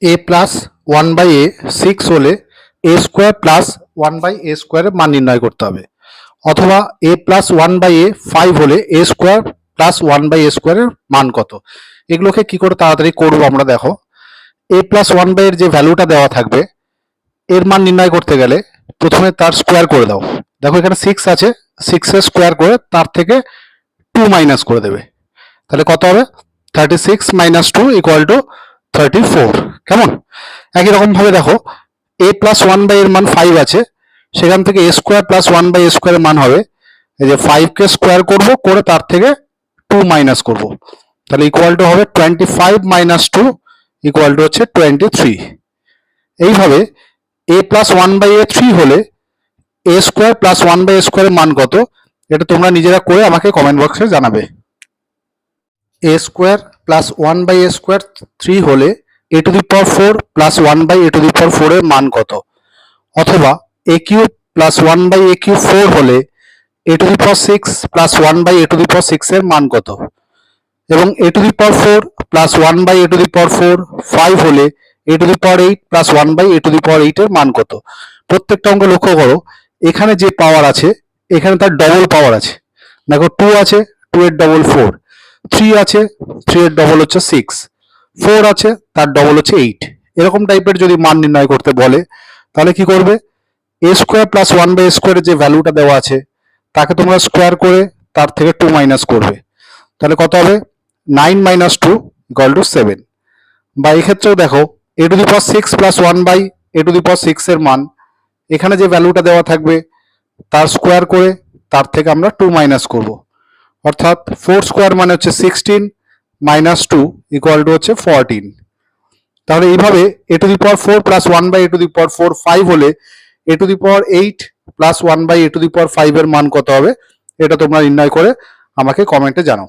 A plus one by a six হলে a square plus one by a স্কোয়ারের মান নির্ণয় করতে হবে, অথবা a plus one by a five হলে a square plus one by a স্কোয়ারের মান কত। এগুলোকে কি করে তাড়াতাড়ি করবো আমরা দেখো। এ প্লাস ওয়ান বাই এর যে ভ্যালুটা দেওয়া থাকবে এর মান নির্ণয় করতে গেলে প্রথমে তার স্কোয়ার করে দাও। দেখো এখানে সিক্স আছে, সিক্সের স্কোয়ার করে তার থেকে টু মাইনাস করে দেবে, তাহলে কত হবে 36 মাইনাস টু ইকুয়াল টু 34। কেমন? একই রকম ভাবে দেখো এ প্লাস ওয়ান বাই এর মান ফাইভ আছে, সেখান থেকে এ square plus one by a স্কোয়ারের মান হবে এই যে ফাইভকে স্কোয়ার করবো করে তার থেকে টু মাইনাস করবো, তাহলে ইকুয়াল টু হবে 25 মাইনাস টু ইকুয়াল টু হচ্ছে 23। এইভাবে a plus one by a three হলে a square plus one by a স্কোয়ারের মান কত, এটা তোমরা নিজেরা করে আমাকে কমেন্ট বক্সে জানাবে। A square plus one by a square three হলে a to the power four plus one by a to the power four এর মান কত, অথবা a cube plus one by a cube four হলে a to the power six plus one by a to the power six এর মান কত, এবং a to the power four plus one by a to the power four five হলে a to the power eight plus one by a to the power eight এর মান কত। প্রত্যেকটা অঙ্ক লক্ষ্য করো, এখানে যে পাওয়ার আছে এখানে তার ডবল পাওয়ার আছে। দেখো টু আছে, টু এর ডবল ফোর, থ্রি আছে, থ্রি এর ডবল হচ্ছে সিক্স, ফোর আছে তার ডবল হচ্ছে এইট। এরকম টাইপের যদি মান নির্ণয় করতে বলে তাহলে কি করবে, এ স্কোয়ার প্লাস ওয়ান বাই স্কোয়ারের যে ভ্যালুটা দেওয়া আছে তাকে তোমরা স্কোয়ার করে তার থেকে টু মাইনাস করবে, তাহলে কত হবে nine minus two equal to seven. বা এক্ষেত্রেও দেখো a to the power six plus one by a to the power six এর মান এখানে যে ভ্যালুটা দেওয়া থাকবে তার স্কোয়ার করে তার থেকে আমরা টু মাইনাস করব, অর্থাৎ ফোর স্কোয়ার মানে হচ্ছে sixteen minus two equal to হচ্ছে 14। তাহলে এইভাবে a to the power four plus one by a to the power four five হলে a to the power eight plus one by a to the power five এর মান কত হবে, এটা তোমরা নির্ণয় করে আমাকে কমেন্টে জানাও।